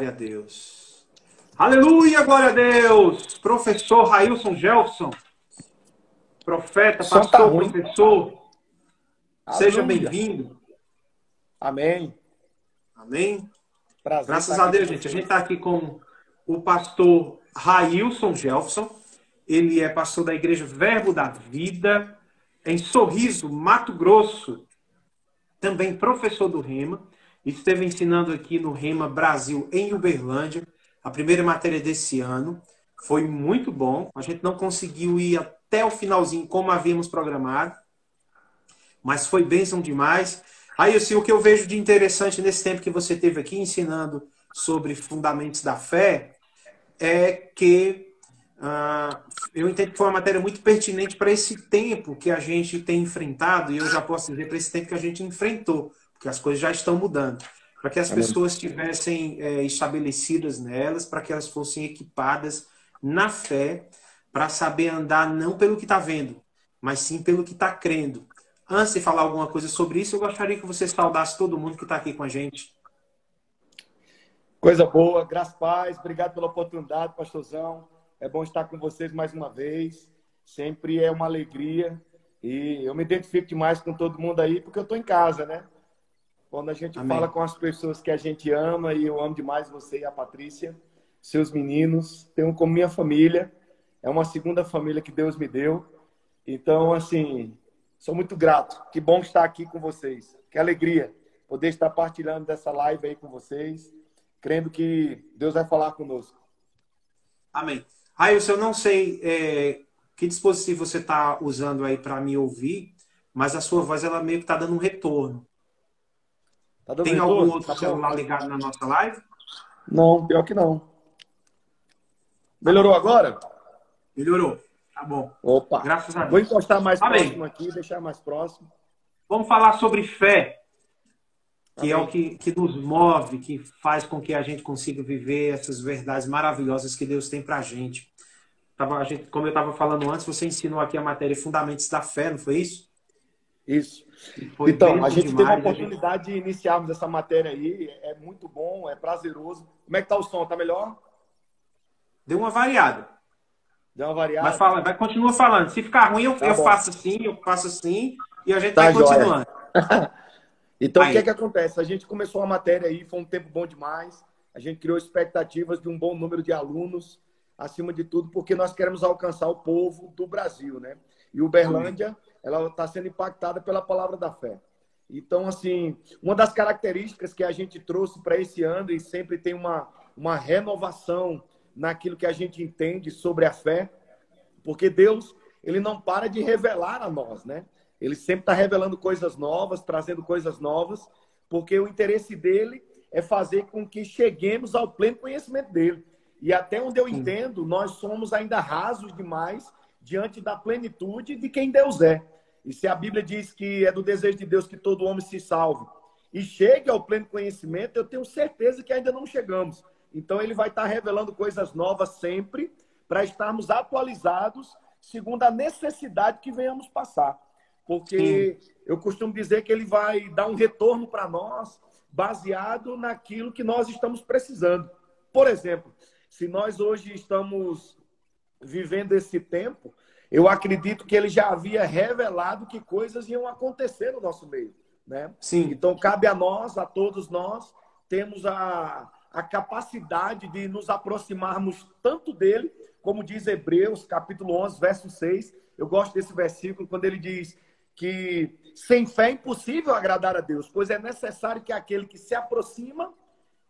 Glória a Deus. Aleluia, glória a Deus. Professor Railson Gelson, profeta, som tá pastor, ruim. professor, seja Aleluia. bem-vindo. Amém. Amém. Prazer Graças estar a aqui Deus, com gente. A gente vocês. está aqui com o pastor Railson Gelson. Ele é pastor da Igreja Verbo da Vida, em Sorriso, Mato Grosso. Também professor do Rema. Esteve ensinando aqui no Rema Brasil, em Uberlândia, a primeira matéria desse ano. Foi muito bom. A gente não conseguiu ir até o finalzinho como havíamos programado, mas foi bênção demais. Aí, assim, o que eu vejo de interessante nesse tempo que você teve aqui ensinando sobre fundamentos da fé é que eu entendo que foi uma matéria muito pertinente para esse tempo que a gente tem enfrentado, e eu já posso dizer para esse tempo que a gente enfrentou, porque as coisas já estão mudando. Para que as Amém. pessoas estivessem estabelecidas nelas, para que elas fossem equipadas na fé, para saber andar não pelo que está vendo, mas sim pelo que está crendo. Antes de falar alguma coisa sobre isso, eu gostaria que você saudasse todo mundo que está aqui com a gente. Coisa boa, graças a paz. Obrigado pela oportunidade, pastorzão. É bom estar com vocês mais uma vez. Sempre é uma alegria. E eu me identifico demais com todo mundo aí, porque eu estou em casa, né? Quando a gente fala Amém. com as pessoas que a gente ama, e eu amo demais você e a Patrícia, seus meninos, tenho como minha família. É uma segunda família que Deus me deu. Então, assim, sou muito grato. Que bom estar aqui com vocês. Que alegria poder estar partilhando dessa live aí com vocês, crendo que Deus vai falar conosco. Amém. Railson, eu não sei que dispositivo você está usando aí para me ouvir, mas a sua voz ela meio que está dando um retorno. Tá dando Tem algum retorno? outro Tá bom. celular ligado na nossa live? Não, pior que não. Tá Melhorou bom. agora? Melhorou. Tá bom. Opa. Graças a Vou Deus. encostar mais próximo Amém. aqui, deixar mais próximo. Vamos falar sobre fé, que é o Amém. que nos move, que faz com que a gente consiga viver essas verdades maravilhosas que Deus tem para a gente. Como eu estava falando antes, você ensinou aqui a matéria Fundamentos da Fé, não foi isso? Isso. E foi Então, a bênção gente teve a demais. oportunidade de iniciarmos essa matéria aí. É muito bom, é prazeroso. Como é que tá o som? Tá melhor? Deu uma variada. Deu uma Mas variada? fala, vai continua falando. Se ficar ruim, Tá bom. eu faço assim, e a gente Tá vai joia. continuando. Então, o que é que Aí. acontece? A gente começou a matéria aí, foi um tempo bom demais. A gente criou expectativas de um bom número de alunos, acima de tudo, porque nós queremos alcançar o povo do Brasil, né? E Amém. Uberlândia, ela está sendo impactada pela palavra da fé. Então, assim, uma das características que a gente trouxe para esse ano, e sempre tem uma renovação naquilo que a gente entende sobre a fé, porque Deus, ele não para de revelar a nós, né? Ele sempre está revelando coisas novas, trazendo coisas novas, porque o interesse dele é fazer com que cheguemos ao pleno conhecimento dele. E até onde eu Sim. entendo, nós somos ainda rasos demais diante da plenitude de quem Deus é. E se a Bíblia diz que é do desejo de Deus que todo homem se salve e chegue ao pleno conhecimento, eu tenho certeza que ainda não chegamos. Então ele vai estar revelando coisas novas sempre para estarmos atualizados segundo a necessidade que venhamos passar. Porque Sim. eu costumo dizer que ele vai dar um retorno para nós baseado naquilo que nós estamos precisando. Por exemplo, se nós hoje estamos vivendo esse tempo, eu acredito que ele já havia revelado que coisas iam acontecer no nosso meio, né? Sim. Então, cabe a nós, a todos nós, temos a capacidade de nos aproximarmos tanto dele, como diz Hebreus, capítulo 11, verso 6. Eu gosto desse versículo, quando ele diz que sem fé é impossível agradar a Deus, pois é necessário que aquele que se aproxima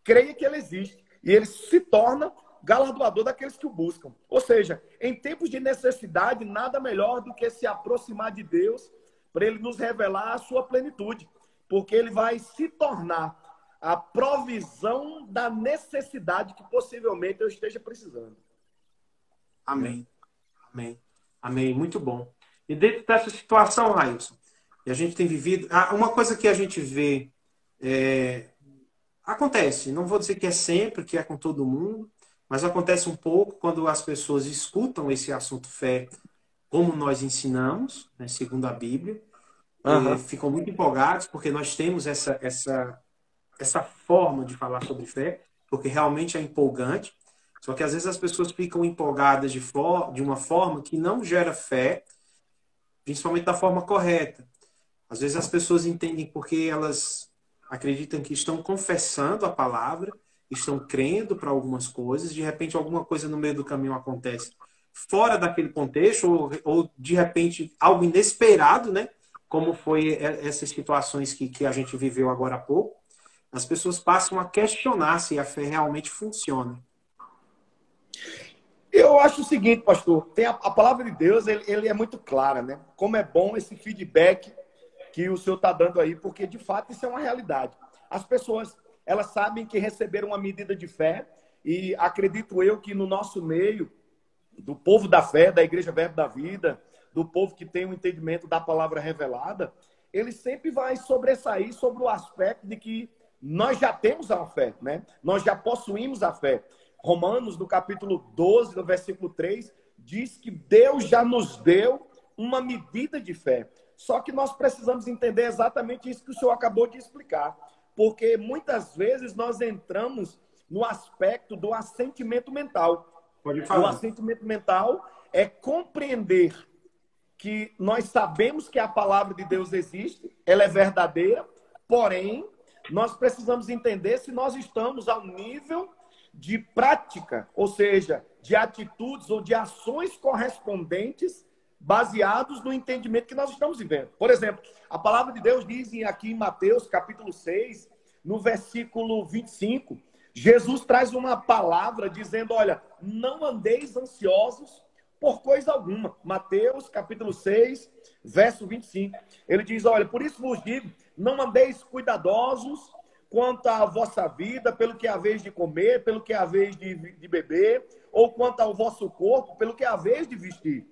creia que ele existe. E ele se torna galardoador daqueles que o buscam. Ou seja, em tempos de necessidade, nada melhor do que se aproximar de Deus para ele nos revelar a sua plenitude. Porque ele vai se tornar a provisão da necessidade que possivelmente eu esteja precisando. Amém. Amém. Amém. Muito bom. E dentro dessa situação, Railson, que a gente tem vivido, uma coisa que a gente vê acontece, não vou dizer que é sempre, que é com todo mundo, mas acontece um pouco quando as pessoas escutam esse assunto fé, como nós ensinamos, né, segundo a Bíblia, ficam muito empolgados, porque nós temos essa forma de falar sobre fé, porque realmente é empolgante. Só que às vezes as pessoas ficam empolgadas de uma forma que não gera fé, principalmente da forma correta. Às vezes as pessoas entendem porque elas acreditam que estão confessando a palavra, estão crendo para algumas coisas, de repente alguma coisa no meio do caminho acontece fora daquele contexto, ou de repente algo inesperado, né? Como foi essas situações que a gente viveu agora há pouco. As pessoas passam a questionar se a fé realmente funciona. Eu acho o seguinte, pastor, tem a palavra de Deus, ele é muito clara, né? Como é bom esse feedback que o senhor está dando aí, porque de fato isso é uma realidade. As pessoas, elas sabem que receberam uma medida de fé, e acredito eu que no nosso meio, do povo da fé, da Igreja Verbo da Vida, do povo que tem o entendimento da palavra revelada, ele sempre vai sobressair sobre o aspecto de que nós já temos a fé, né? Nós já possuímos a fé. Romanos, no capítulo 12, no versículo 3, diz que Deus já nos deu uma medida de fé. Só que nós precisamos entender exatamente isso que o senhor acabou de explicar. Porque muitas vezes nós entramos no aspecto do assentimento mental. Pode falar. O assentimento mental é compreender que nós sabemos que a palavra de Deus existe, ela é verdadeira, porém, nós precisamos entender se nós estamos ao nível de prática, ou seja, de atitudes ou de ações correspondentes baseados no entendimento que nós estamos vivendo. Por exemplo, a palavra de Deus diz aqui em Mateus, capítulo 6, no versículo 25, Jesus traz uma palavra dizendo, olha, não andeis ansiosos por coisa alguma. Mateus, capítulo 6, verso 25. Ele diz, olha, por isso vos digo, não andeis cuidadosos quanto à vossa vida, pelo que é a vez de comer, pelo que é a vez de beber, ou quanto ao vosso corpo, pelo que é a vez de vestir.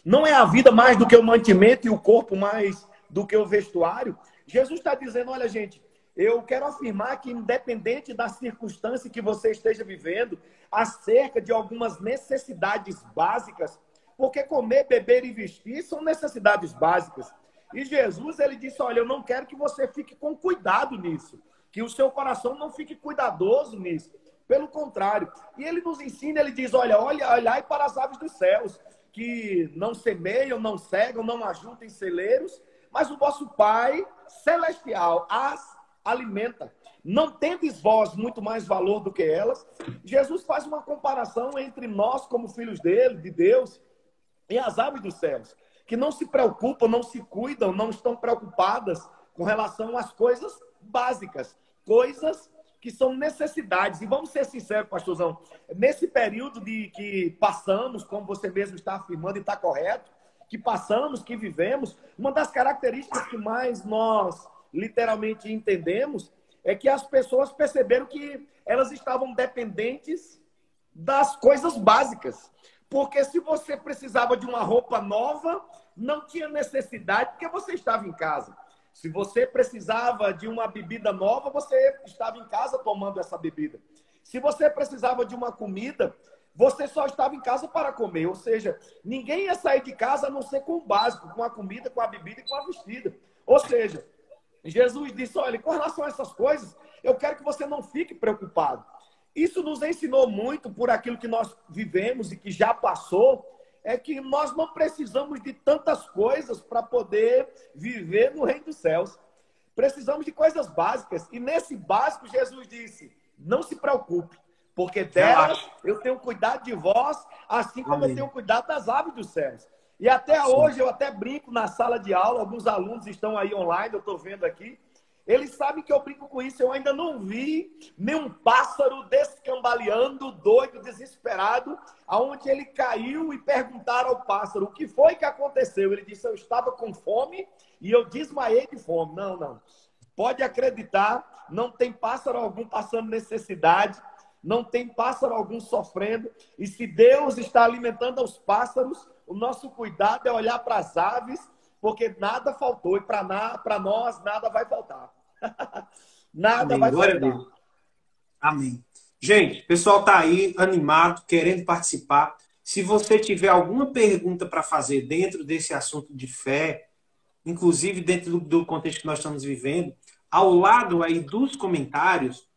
Não é a vida mais do que o mantimento e o corpo mais do que o vestuário? Jesus está dizendo, olha, gente, eu quero afirmar que, independente da circunstância que você esteja vivendo, acerca de algumas necessidades básicas, porque comer, beber e vestir são necessidades básicas. E Jesus, ele disse, olha, eu não quero que você fique com cuidado nisso, que o seu coração não fique cuidadoso nisso. Pelo contrário. E ele nos ensina, ele diz, olhai para as aves dos céus, que não semeiam, não cegam, não ajuntem celeiros, mas o vosso Pai celestial as alimenta. Não tendes vós muito mais valor do que elas? Jesus faz uma comparação entre nós, como filhos dele, de Deus, e as aves dos céus, que não se preocupam, não se cuidam, não estão preocupadas com relação às coisas básicas, coisas que são necessidades. E vamos ser sinceros, pastorzão, nesse período de que passamos, como você mesmo está afirmando e está correto, que passamos, que vivemos, uma das características que mais nós literalmente entendemos é que as pessoas perceberam que elas estavam dependentes das coisas básicas. Porque se você precisava de uma roupa nova, não tinha necessidade, porque você estava em casa. Se você precisava de uma bebida nova, você estava em casa tomando essa bebida. Se você precisava de uma comida, você só estava em casa para comer. Ou seja, ninguém ia sair de casa a não ser com o básico, com a comida, com a bebida e com a vestida. Ou seja, Jesus disse, olha, com relação a essas coisas, eu quero que você não fique preocupado. Isso nos ensinou muito por aquilo que nós vivemos e que já passou, é que nós não precisamos de tantas coisas para poder viver no reino dos céus. Precisamos de coisas básicas. E nesse básico, Jesus disse, não se preocupe, porque delas eu tenho cuidado de vós, assim como eu tenho cuidado das aves dos céus. E até hoje, eu até brinco na sala de aula, alguns alunos estão aí online, eu estou vendo aqui, eles sabem que eu brinco com isso. Eu ainda não vi nenhum pássaro descambaleando, doido, desesperado, aonde ele caiu e perguntaram ao pássaro o que foi que aconteceu. Ele disse, eu estava com fome e eu desmaiei de fome. Não, não. Pode acreditar, não tem pássaro algum passando necessidade, não tem pássaro algum sofrendo. E se Deus está alimentando os pássaros, o nosso cuidado é olhar para as aves, porque nada faltou e para nós nada vai faltar. Nada Amém. vai Glória faltar. a Deus. Amém. Gente, o pessoal está aí animado, querendo participar. Se você tiver alguma pergunta para fazer dentro desse assunto de fé, inclusive dentro do contexto que nós estamos vivendo, ao lado aí dos comentários,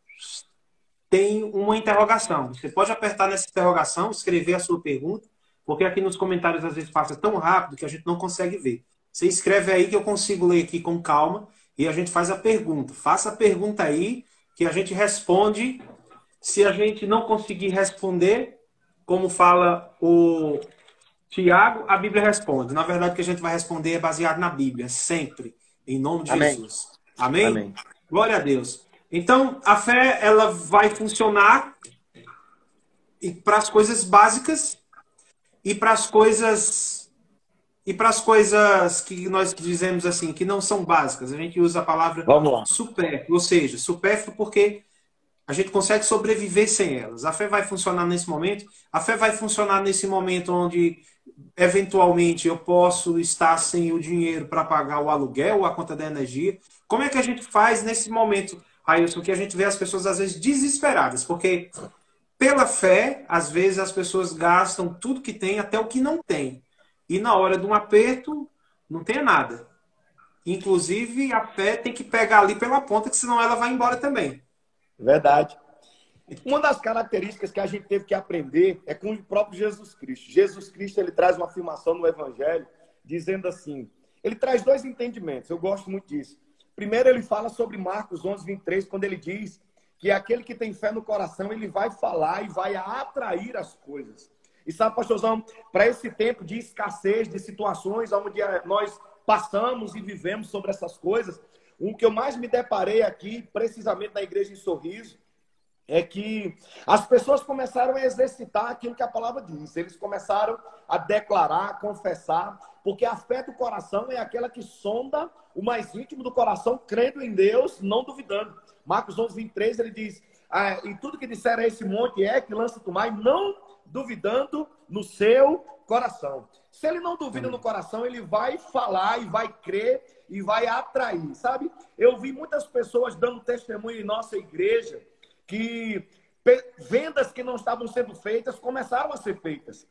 tem uma interrogação. Você pode apertar nessa interrogação, escrever a sua pergunta, porque aqui nos comentários às vezes passa tão rápido que a gente não consegue ver. Você escreve aí que eu consigo ler aqui com calma e a gente faz a pergunta. Faça a pergunta aí que a gente responde. Se a gente não conseguir responder, como fala o Tiago, a Bíblia responde. Na verdade, o que a gente vai responder é baseado na Bíblia, sempre, em nome de Amém. Jesus. Amém? Amém. Glória a Deus. Então, a fé, ela vai funcionar para as coisas básicas e para as coisas que nós dizemos assim, que não são básicas. A gente usa a palavra Vamos lá. supérfluo, ou seja, supérfluo porque a gente consegue sobreviver sem elas. A fé vai funcionar nesse momento. A fé vai funcionar nesse momento onde, eventualmente, eu posso estar sem o dinheiro para pagar o aluguel ou a conta da energia. Como é que a gente faz nesse momento, Ailson, que a gente vê as pessoas, às vezes, desesperadas? Porque, pela fé, às vezes, as pessoas gastam tudo que tem, até o que não tem. E, na hora de um aperto, não tem nada. Inclusive, a fé tem que pegar ali pela ponta, que senão ela vai embora também. Verdade. Uma das características que a gente teve que aprender é com o próprio Jesus Cristo. Jesus Cristo, ele traz uma afirmação no Evangelho, dizendo assim, ele traz dois entendimentos, eu gosto muito disso. Primeiro, ele fala sobre Marcos 11:23, quando ele diz que aquele que tem fé no coração, ele vai falar e vai atrair as coisas. E sabe, pastorzão, para esse tempo de escassez, de situações onde nós passamos e vivemos sobre essas coisas, o que eu mais me deparei aqui, precisamente na igreja em Sorriso, é que as pessoas começaram a exercitar aquilo que a palavra diz. Eles começaram a declarar, a confessar, porque a fé do coração é aquela que sonda o mais íntimo do coração, crendo em Deus, não duvidando. Marcos 11:23, ele diz, e tudo que disser a esse monte que lança-te o mar, não duvidando no seu coração. Se ele não duvida no coração, ele vai falar e vai crer e vai atrair, sabe? Eu vi muitas pessoas dando testemunho em nossa igreja que vendas que não estavam sendo feitas começaram a ser feitas.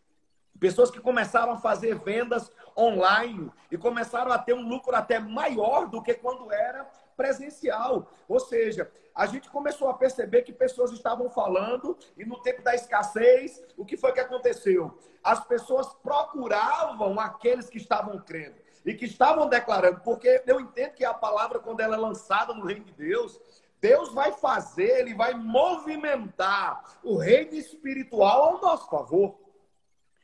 Pessoas que começaram a fazer vendas online e começaram a ter um lucro até maior do que quando era presencial. Ou seja, a gente começou a perceber que pessoas estavam falando e no tempo da escassez, o que foi que aconteceu? As pessoas procuravam aqueles que estavam crendo e que estavam declarando, porque eu entendo que a palavra, quando ela é lançada no reino de Deus, Deus vai fazer, ele vai movimentar o reino espiritual ao nosso favor.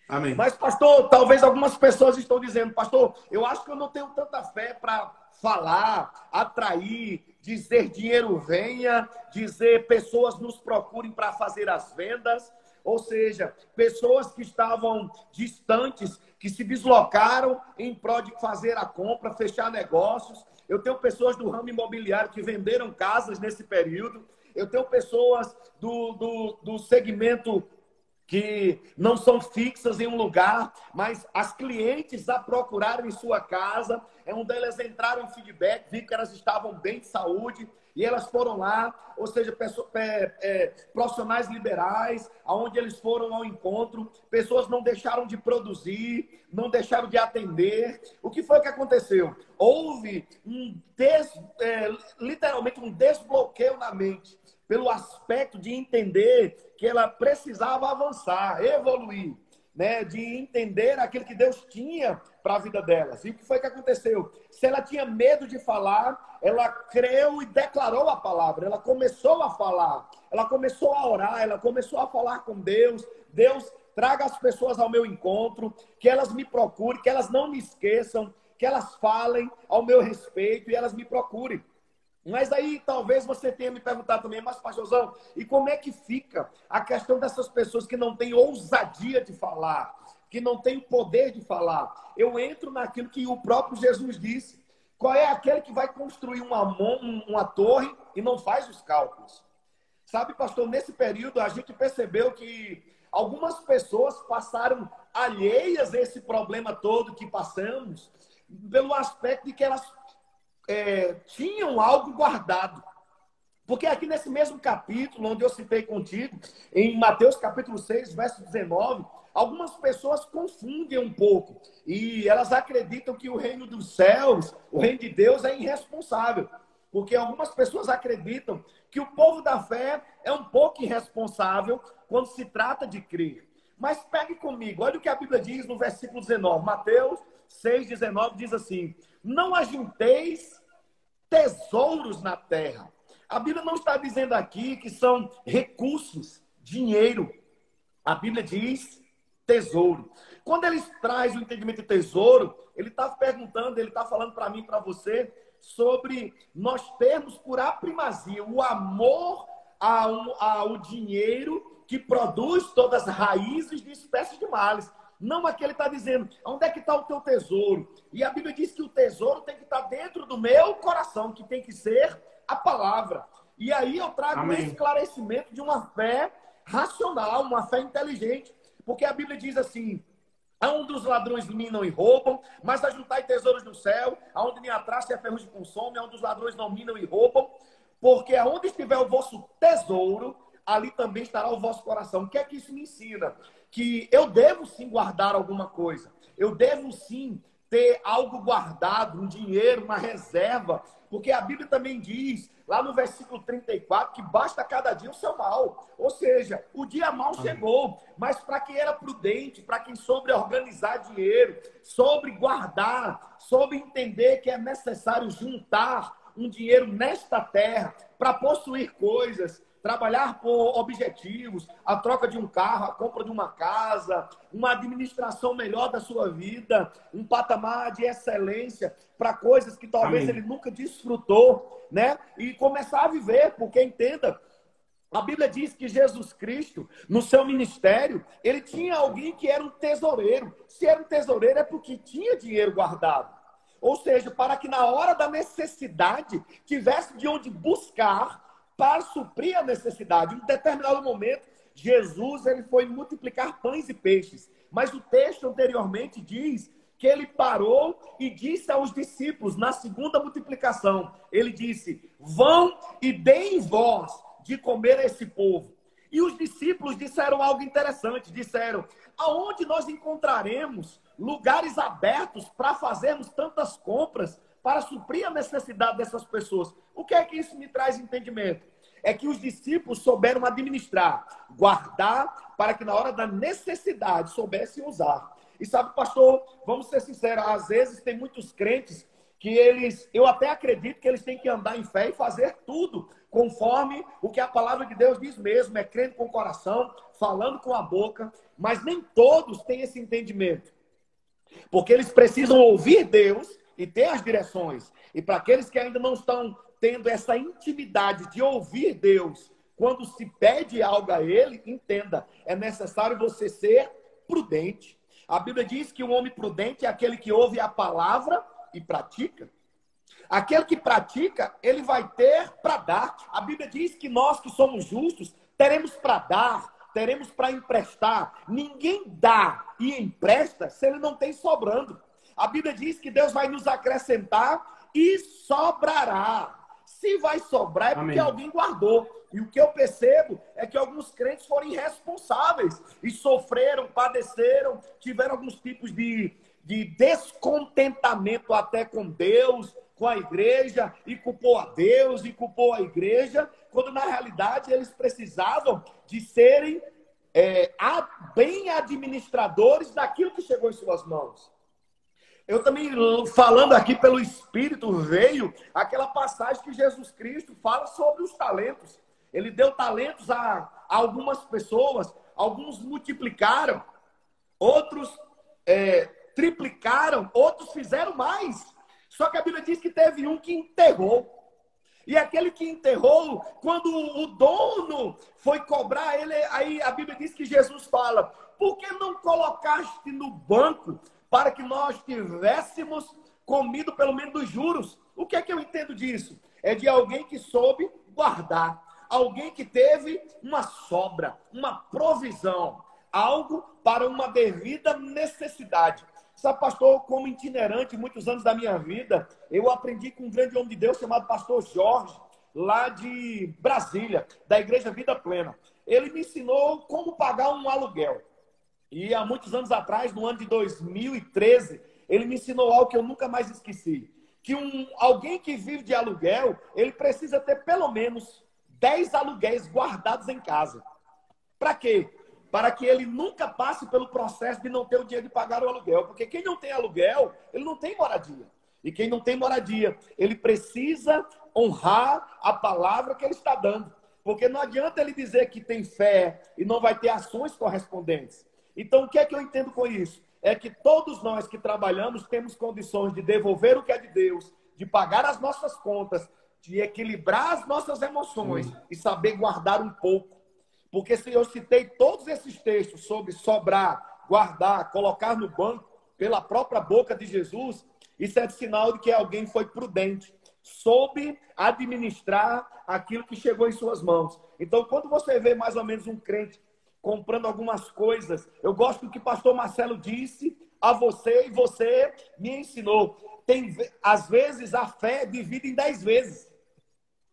Amém. Mas, pastor, talvez algumas pessoas estão dizendo, pastor, eu acho que eu não tenho tanta fé para falar, atrair, dizer dinheiro venha, dizer pessoas nos procurem para fazer as vendas. Ou seja, pessoas que estavam distantes, que se deslocaram em prol de fazer a compra, fechar negócios. Eu tenho pessoas do ramo imobiliário que venderam casas nesse período. Eu tenho pessoas do segmento que não são fixas em um lugar, mas as clientes a procuraram em sua casa. Onde elas entraram em feedback, vi que elas estavam bem de saúde e elas foram lá, ou seja, profissionais liberais, aonde eles foram ao encontro, pessoas não deixaram de produzir, não deixaram de atender. O que foi que aconteceu? Houve literalmente um desbloqueio na mente, pelo aspecto de entender que ela precisava avançar, evoluir, né? De entender aquilo que Deus tinha para a vida delas. E o que foi que aconteceu? Se ela tinha medo de falar, ela creu e declarou a palavra. Ela começou a falar, ela começou a orar, ela começou a falar com Deus. Deus, traga as pessoas ao meu encontro, que elas me procurem, que elas não me esqueçam, que elas falem ao meu respeito e elas me procurem. Mas aí talvez você tenha me perguntado também, mas pastorzão, e como é que fica a questão dessas pessoas que não têm ousadia de falar, que não têm poder de falar? Eu entro naquilo que o próprio Jesus disse. Qual é aquele que vai construir uma torre e não faz os cálculos? Sabe, pastor, nesse período a gente percebeu que algumas pessoas passaram alheias a esse problema todo que passamos, pelo aspecto de que elas tinham algo guardado. Porque aqui nesse mesmo capítulo, onde eu citei contigo, em Mateus capítulo 6, verso 19, algumas pessoas confundem um pouco. E elas acreditam que o reino dos céus, o reino de Deus é irresponsável. Porque algumas pessoas acreditam que o povo da fé é um pouco irresponsável quando se trata de crer. Mas pegue comigo, olha o que a Bíblia diz no versículo 19. Mateus 6,19 diz assim: não ajunteis tesouros na terra. A Bíblia não está dizendo aqui que são recursos, dinheiro. A Bíblia diz tesouro. Quando ele traz o entendimento de tesouro, ele está perguntando, ele está falando para mim e para você sobre nós termos por a primazia o amor ao dinheiro que produz todas as raízes de espécies de males. Não aqui ele está dizendo, onde é que está o teu tesouro? E a Bíblia diz que o tesouro tem que estar dentro do meu coração, que tem que ser a palavra. E aí eu trago um esclarecimento de uma fé racional, uma fé inteligente. Porque a Bíblia diz assim: aonde os ladrões minam e roubam, mas ajuntai tesouros no céu, aonde nem a traça e a ferrugem consome, aonde os ladrões não minam e roubam. Porque aonde estiver o vosso tesouro, ali também estará o vosso coração. O que é que isso me ensina? Que eu devo sim guardar alguma coisa. Eu devo sim ter algo guardado, um dinheiro, uma reserva. Porque a Bíblia também diz, lá no versículo 34, que basta cada dia o seu mal. Ou seja, o dia mal chegou. Mas para quem era prudente, para quem soube organizar dinheiro, soube guardar, soube entender que é necessário juntar um dinheiro nesta terra para possuir coisas, trabalhar por objetivos, a troca de um carro, a compra de uma casa, uma administração melhor da sua vida, um patamar de excelência para coisas que talvez ele nunca desfrutou, né? E começar a viver, porque entenda, a Bíblia diz que Jesus Cristo, no seu ministério, ele tinha alguém que era um tesoureiro. Se era um tesoureiro é porque tinha dinheiro guardado. Ou seja, para que na hora da necessidade tivesse de onde buscar para suprir a necessidade. Em um determinado momento, Jesus ele foi multiplicar pães e peixes. Mas o texto anteriormente diz que ele parou e disse aos discípulos, na segunda multiplicação, ele disse: vão e deem vós de comer a esse povo. E os discípulos disseram algo interessante, disseram: aonde nós encontraremos lugares abertos para fazermos tantas compras para suprir a necessidade dessas pessoas? O que é que isso me traz entendimento? É que os discípulos souberam administrar, guardar, para que na hora da necessidade soubessem usar. E sabe, pastor, vamos ser sinceros, às vezes tem muitos crentes que eu até acredito que eles têm que andar em fé e fazer tudo conforme o que a palavra de Deus diz mesmo, é crendo com o coração, falando com a boca, mas nem todos têm esse entendimento. Porque eles precisam ouvir Deus e ter as direções. E para aqueles que ainda não estão tendo essa intimidade de ouvir Deus, quando se pede algo a Ele, entenda, é necessário você ser prudente. A Bíblia diz que o homem prudente é aquele que ouve a palavra e pratica. Aquele que pratica, ele vai ter para dar. A Bíblia diz que nós que somos justos, teremos para dar, teremos para emprestar. Ninguém dá e empresta se ele não tem sobrando. A Bíblia diz que Deus vai nos acrescentar e sobrará. Se vai sobrar é porque alguém guardou. E o que eu percebo é que alguns crentes foram irresponsáveis e sofreram, padeceram, tiveram alguns tipos de descontentamento até com Deus, com a igreja, e culpou a Deus, e culpou a igreja, quando na realidade eles precisavam de serem bem administradores daquilo que chegou em suas mãos. Eu também, falando aqui pelo Espírito, veio aquela passagem que Jesus Cristo fala sobre os talentos. Ele deu talentos a algumas pessoas, alguns multiplicaram, outros triplicaram, outros fizeram mais. Só que a Bíblia diz que teve um que enterrou. E aquele que enterrou, quando o dono foi cobrar ele, aí a Bíblia diz que Jesus fala: por que não colocaste no banco para que nós tivéssemos comido pelo menos dos juros? O que é que eu entendo disso? É de alguém que soube guardar. Alguém que teve uma sobra, uma provisão. Algo para uma devida necessidade. Sabe, pastor, como itinerante, muitos anos da minha vida, eu aprendi com um grande homem de Deus chamado pastor Jorge, lá de Brasília, da Igreja Vida Plena. Ele me ensinou como pagar um aluguel. E há muitos anos atrás, no ano de 2013, ele me ensinou algo que eu nunca mais esqueci. Que alguém que vive de aluguel, ele precisa ter pelo menos 10 aluguéis guardados em casa. Para quê? Para que ele nunca passe pelo processo de não ter o dinheiro de pagar o aluguel. Porque quem não tem aluguel, ele não tem moradia. E quem não tem moradia, ele precisa honrar a palavra que ele está dando. Porque não adianta ele dizer que tem fé e não vai ter ações correspondentes. Então, o que é que eu entendo com isso? É que todos nós que trabalhamos temos condições de devolver o que é de Deus, de pagar as nossas contas, de equilibrar as nossas emoções e saber guardar um pouco. Porque se eu citei todos esses textos sobre sobrar, guardar, colocar no banco, pela própria boca de Jesus, isso é sinal de que alguém foi prudente, soube administrar aquilo que chegou em suas mãos. Então, quando você vê mais ou menos um crente comprando algumas coisas, eu gosto do que o pastor Marcelo disse a você e você me ensinou. Às vezes, a fé divide em 10 vezes.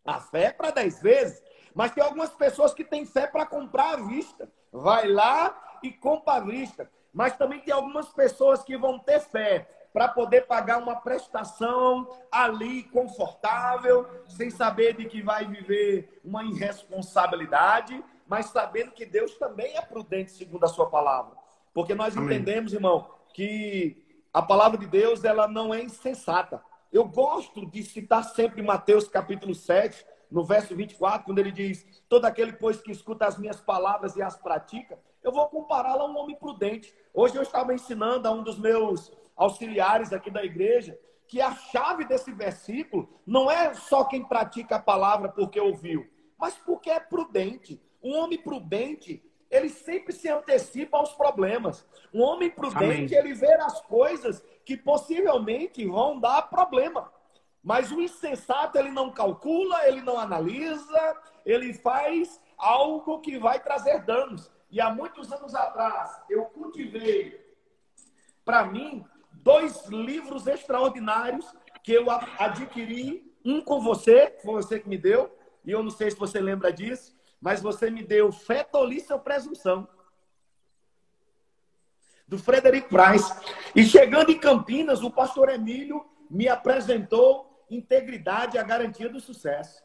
A fé é para 10 vezes. Mas tem algumas pessoas que têm fé para comprar à vista. Vai lá e compra à vista. Mas também tem algumas pessoas que vão ter fé para poder pagar uma prestação ali confortável, sem saber de que vai viver uma irresponsabilidade, mas sabendo que Deus também é prudente segundo a sua palavra. Porque nós entendemos, irmão, que a palavra de Deus ela não é insensata. Eu gosto de citar sempre Mateus capítulo 7, no verso 24, quando ele diz: todo aquele, pois, que escuta as minhas palavras e as pratica, eu vou compará-lo a um homem prudente. Hoje eu estava ensinando a um dos meus auxiliares aqui da igreja que a chave desse versículo não é só quem pratica a palavra porque ouviu, mas porque é prudente. Um homem prudente, ele sempre se antecipa aos problemas. Um homem prudente, ele vê as coisas que possivelmente vão dar problema. Mas o insensato, ele não calcula, ele não analisa, ele faz algo que vai trazer danos. E há muitos anos atrás, eu cultivei, para mim, 2 livros extraordinários que eu adquiri. Um com você, foi você que me deu, e eu não sei se você lembra disso, mas você me deu Fé, Tolice ou Presunção, do Frederick Price. E chegando em Campinas, o pastor Emílio me apresentou Integridade, a Garantia do Sucesso.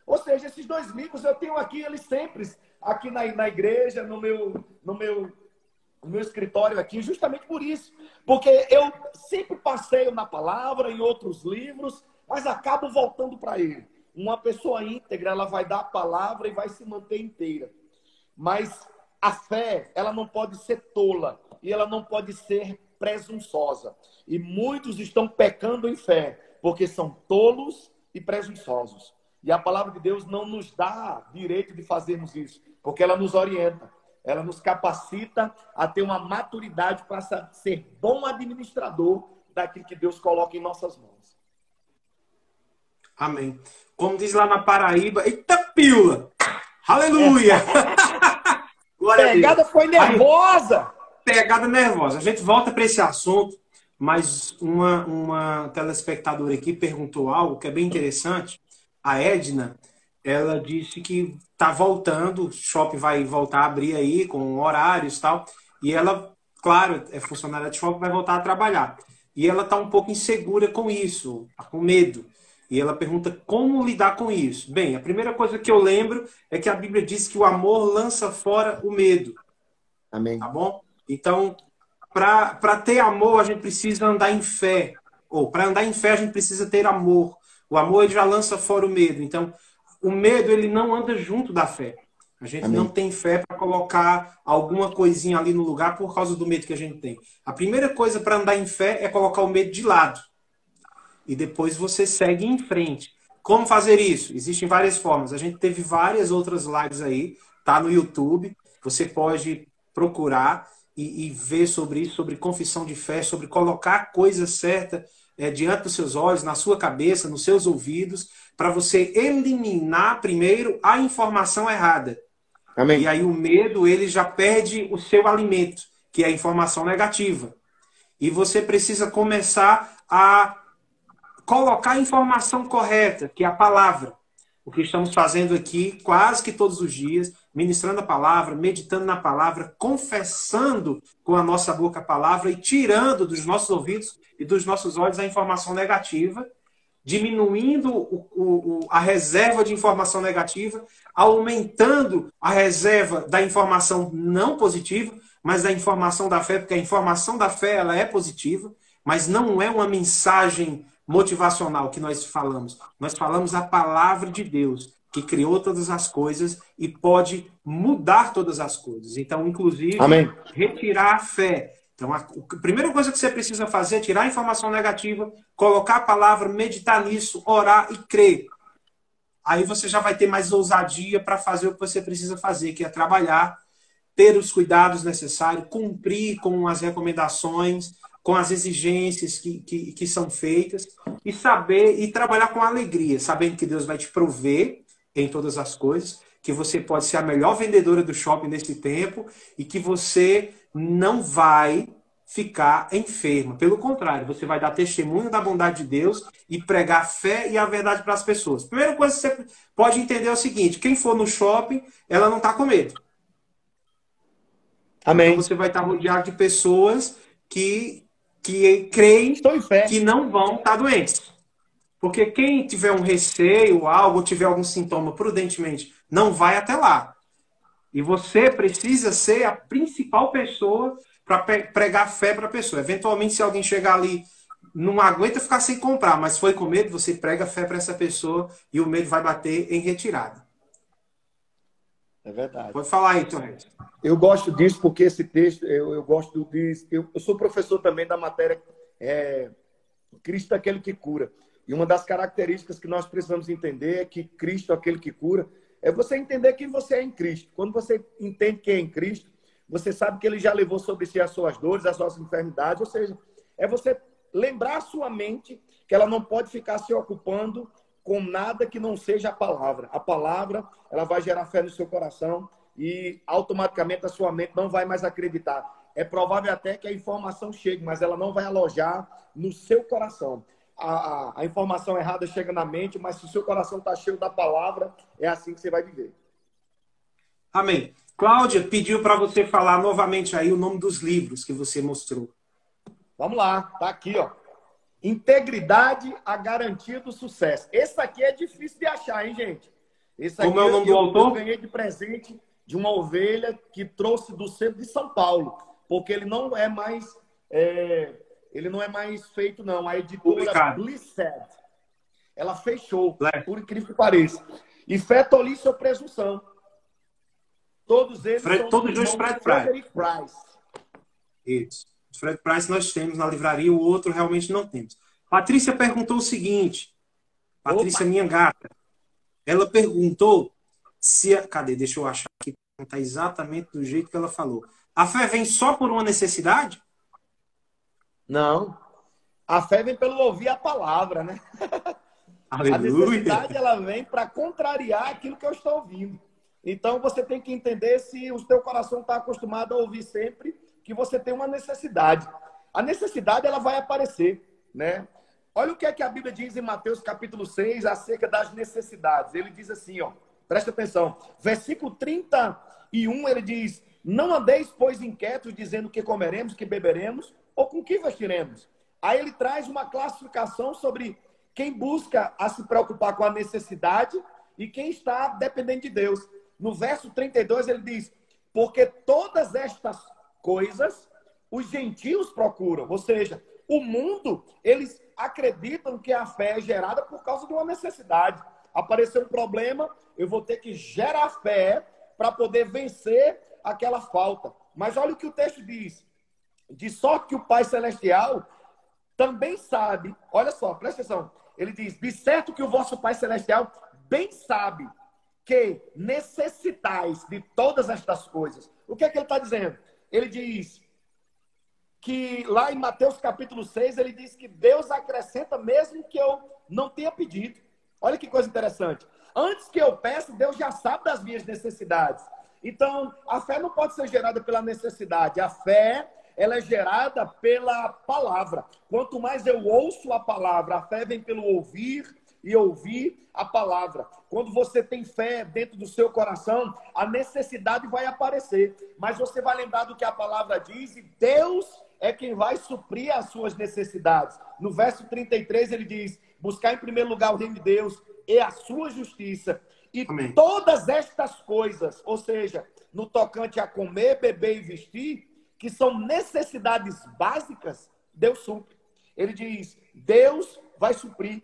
Ou seja, esses 2 livros eu tenho aqui, eles sempre, aqui na igreja, no meu escritório aqui, justamente por isso. Porque eu sempre passeio na palavra, em outros livros, mas acabo voltando para ele. Uma pessoa íntegra, ela vai dar a palavra e vai se manter inteira. Mas a fé, ela não pode ser tola e ela não pode ser presunçosa. E muitos estão pecando em fé, porque são tolos e presunçosos. E a palavra de Deus não nos dá direito de fazermos isso, porque ela nos orienta. Ela nos capacita a ter uma maturidade para ser bom administrador daquilo que Deus coloca em nossas mãos. Amém. Como diz lá na Paraíba, eita pila! Aleluia! Pegada foi nervosa! Pegada nervosa. A gente volta para esse assunto, mas uma telespectadora aqui perguntou algo que é bem interessante. A Edna, ela disse que está voltando, o shopping vai voltar a abrir aí com horários e tal. E ela, claro, é funcionária de shopping, vai voltar a trabalhar. E ela está um pouco insegura com isso, com medo. E ela pergunta como lidar com isso. Bem, a primeira coisa que eu lembro é que a Bíblia diz que o amor lança fora o medo. Amém. Tá bom? Então, para ter amor, a gente precisa andar em fé. Ou para andar em fé, a gente precisa ter amor. O amor ele já lança fora o medo. Então, o medo ele não anda junto da fé. A gente não tem fé para colocar alguma coisinha ali no lugar por causa do medo que a gente tem. A primeira coisa para andar em fé é colocar o medo de lado. E depois você segue em frente. Como fazer isso? Existem várias formas. A gente teve várias outras lives aí, tá no YouTube. Você pode procurar e ver sobre isso, sobre confissão de fé, sobre colocar a coisa certa diante dos seus olhos, na sua cabeça, nos seus ouvidos, para você eliminar primeiro a informação errada. Amém. E aí o medo, ele já perde o seu alimento, que é a informação negativa. E você precisa começar a colocar a informação correta, que é a palavra. O que estamos fazendo aqui quase que todos os dias, ministrando a palavra, meditando na palavra, confessando com a nossa boca a palavra e tirando dos nossos ouvidos e dos nossos olhos a informação negativa. diminuindo a reserva de informação negativa, aumentando a reserva da informação não positiva, mas da informação da fé, porque a informação da fé ela é positiva, mas não é uma mensagem motivacional que nós falamos. Nós falamos a palavra de Deus, que criou todas as coisas e pode mudar todas as coisas. Então, inclusive, Amém. retirar a fé. Então, a primeira coisa que você precisa fazer é tirar a informação negativa, colocar a palavra, meditar nisso, orar e crer. Aí você já vai ter mais ousadia para fazer o que você precisa fazer, que é trabalhar, ter os cuidados necessários, cumprir com as recomendações, com as exigências que são feitas, e saber e trabalhar com alegria, sabendo que Deus vai te prover em todas as coisas, que você pode ser a melhor vendedora do shopping nesse tempo e que você não vai ficar enferma. Pelo contrário, você vai dar testemunho da bondade de Deus e pregar a fé e a verdade para as pessoas. Primeira coisa que você pode entender é o seguinte: quem for no shopping, ela não está com medo. Amém. Então você vai estar rodeado de pessoas que creem que não vão estar doentes. Porque quem tiver um receio, algo, ou tiver algum sintoma, prudentemente, não vai até lá. E você precisa ser a principal pessoa para pregar fé para a pessoa. Eventualmente, se alguém chegar ali, não aguenta ficar sem comprar, mas foi com medo, você prega fé para essa pessoa e o medo vai bater em retirada. É verdade. Pode falar aí, Torres. Eu gosto disso porque esse texto, eu gosto disso. Eu sou professor também da matéria Cristo é aquele que cura. E uma das características que nós precisamos entender é que Cristo é aquele que cura. É você entender quem você é em Cristo. Quando você entende quem é em Cristo, você sabe que Ele já levou sobre si as suas dores, as suas enfermidades. Ou seja, é você lembrar a sua mente que ela não pode ficar se ocupando com nada que não seja a palavra. A palavra, ela vai gerar fé no seu coração e automaticamente a sua mente não vai mais acreditar. É provável até que a informação chegue, mas ela não vai alojar no seu coração. A informação errada chega na mente, mas se o seu coração está cheio da palavra, é assim que você vai viver. Amém. Cláudia pediu para você falar novamente aí o nome dos livros que você mostrou. Vamos lá, tá aqui, ó. Integridade, a garantia do sucesso. Esse aqui é difícil de achar, hein, gente? Esse aqui Como é o nome do autor? Eu ganhei de presente de uma ovelha que trouxe do centro de São Paulo, porque ele não é mais feito, não. A editora Blissed, ela fechou, por incrível que pareça. E Fé, Tolice ou Presunção. Todos eles são todos dois Fred Price. Isso. Fred Price nós temos na livraria, o outro realmente não temos. Patrícia perguntou o seguinte. Patrícia, minha gata. Ela perguntou se... Cadê? Deixa eu achar aqui. Está exatamente do jeito que ela falou. A fé vem só por uma necessidade? Não. A fé vem pelo ouvir a palavra, né? Aleluia. A necessidade, ela vem para contrariar aquilo que eu estou ouvindo. Então, você tem que entender se o teu coração está acostumado a ouvir sempre que você tem uma necessidade. A necessidade, ela vai aparecer, né? Olha o que é que a Bíblia diz em Mateus capítulo 6 acerca das necessidades. Ele diz assim, ó, presta atenção. Versículo 31, ele diz: não andeis, pois, inquietos, dizendo que comeremos, que beberemos, ou com que vestiremos. Aí ele traz uma classificação sobre quem busca a se preocupar com a necessidade e quem está dependendo de Deus. No verso 32, ele diz: porque todas estas coisas os gentios procuram. Ou seja, o mundo, eles acreditam que a fé é gerada por causa de uma necessidade. Apareceu um problema, eu vou ter que gerar fé para poder vencer aquela falta. Mas olha o que o texto diz. De sorte que o Pai Celestial também sabe, olha só, presta atenção. Ele diz: de certo que o vosso Pai Celestial bem sabe que necessitais de todas estas coisas. O que é que ele está dizendo? Ele diz que lá em Mateus capítulo 6, ele diz que Deus acrescenta mesmo que eu não tenha pedido. Olha que coisa interessante. Antes que eu peça, Deus já sabe das minhas necessidades. Então, a fé não pode ser gerada pela necessidade. A fé, ela é gerada pela palavra. Quanto mais eu ouço a palavra, a fé vem pelo ouvir e ouvir a palavra. Quando você tem fé dentro do seu coração, a necessidade vai aparecer. Mas você vai lembrar do que a palavra diz e Deus é quem vai suprir as suas necessidades. No verso 33 ele diz: buscar em primeiro lugar o reino de Deus e a sua justiça. E Amém. todas estas coisas, ou seja, no tocante a comer, beber e vestir, que são necessidades básicas, Deus supre. Ele diz, Deus vai suprir.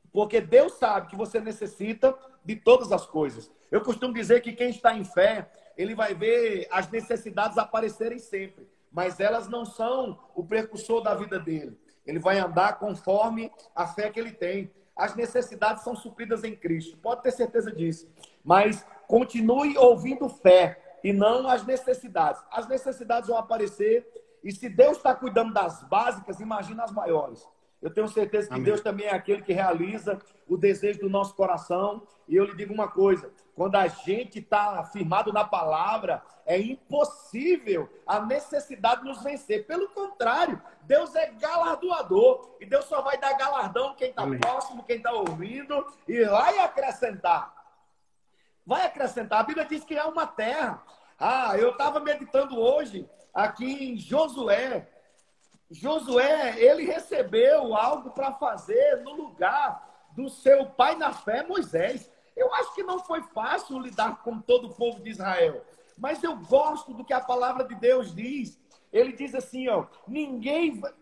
Porque Deus sabe que você necessita de todas as coisas. Eu costumo dizer que quem está em fé, ele vai ver as necessidades aparecerem sempre. Mas elas não são o precursor da vida dele. Ele vai andar conforme a fé que ele tem. As necessidades são supridas em Cristo. Pode ter certeza disso. Mas continue ouvindo fé e não as necessidades. As necessidades vão aparecer. E se Deus está cuidando das básicas, imagina as maiores. Eu tenho certeza que Amém. Deus também é aquele que realiza o desejo do nosso coração. E eu lhe digo uma coisa, quando a gente está firmado na palavra, é impossível a necessidade nos vencer. Pelo contrário, Deus é galardoador. E Deus só vai dar galardão quem está próximo, quem está ouvindo, e vai acrescentar. Vai acrescentar. A Bíblia diz que há uma terra. Eu estava meditando hoje aqui em Josué. Josué, ele recebeu algo para fazer no lugar do seu pai na fé, Moisés. Eu acho que não foi fácil lidar com todo o povo de Israel. Mas eu gosto do que a palavra de Deus diz. Ele diz assim,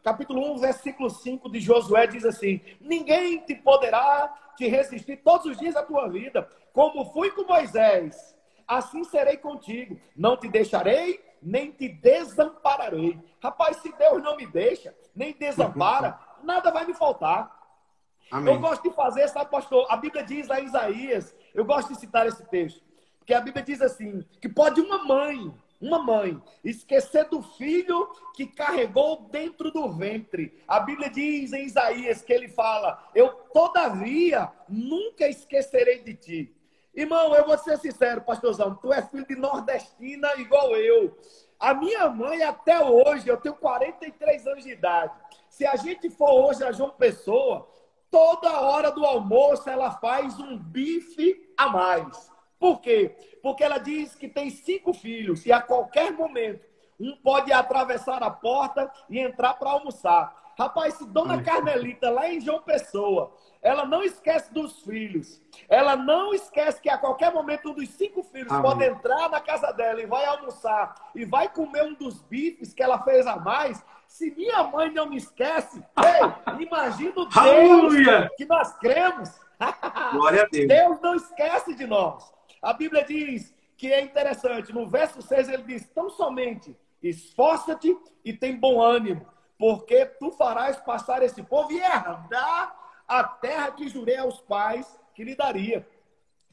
capítulo 1, versículo 5 de Josué diz assim, ninguém te poderá te resistir todos os dias da tua vida. Como fui com Moisés, assim serei contigo. Não te deixarei, nem te desampararei. Rapaz, se Deus não me deixa, nem desampara, nada vai me faltar. Amém. Eu gosto de fazer, sabe, pastor? A Bíblia diz a Isaías, eu gosto de citar esse texto, porque a Bíblia diz assim, que pode uma mãe, esquecer do filho que carregou dentro do ventre. A Bíblia diz em Isaías que ele fala, eu todavia nunca esquecerei de ti. Irmão, eu vou ser sincero, pastorzão, tu é filho de nordestina igual eu. A minha mãe até hoje, eu tenho 43 anos de idade. Se a gente for hoje a João Pessoa, toda hora do almoço ela faz um bife a mais. Por quê? Porque ela diz que tem 5 filhos e a qualquer momento um pode atravessar a porta e entrar para almoçar. Rapaz, se Dona Carmelita, lá em João Pessoa, ela não esquece dos filhos, ela não esquece que a qualquer momento um dos 5 filhos pode entrar na casa dela e vai almoçar e vai comer um dos bifes que ela fez a mais. Se minha mãe não me esquece, imagina o Deus que nós cremos. Glória a Deus. Deus não esquece de nós. A Bíblia diz que é interessante, no verso 6 ele diz, tão somente esforça-te e tem bom ânimo, porque tu farás passar esse povo e herdar a terra que jurei aos pais que lhe daria.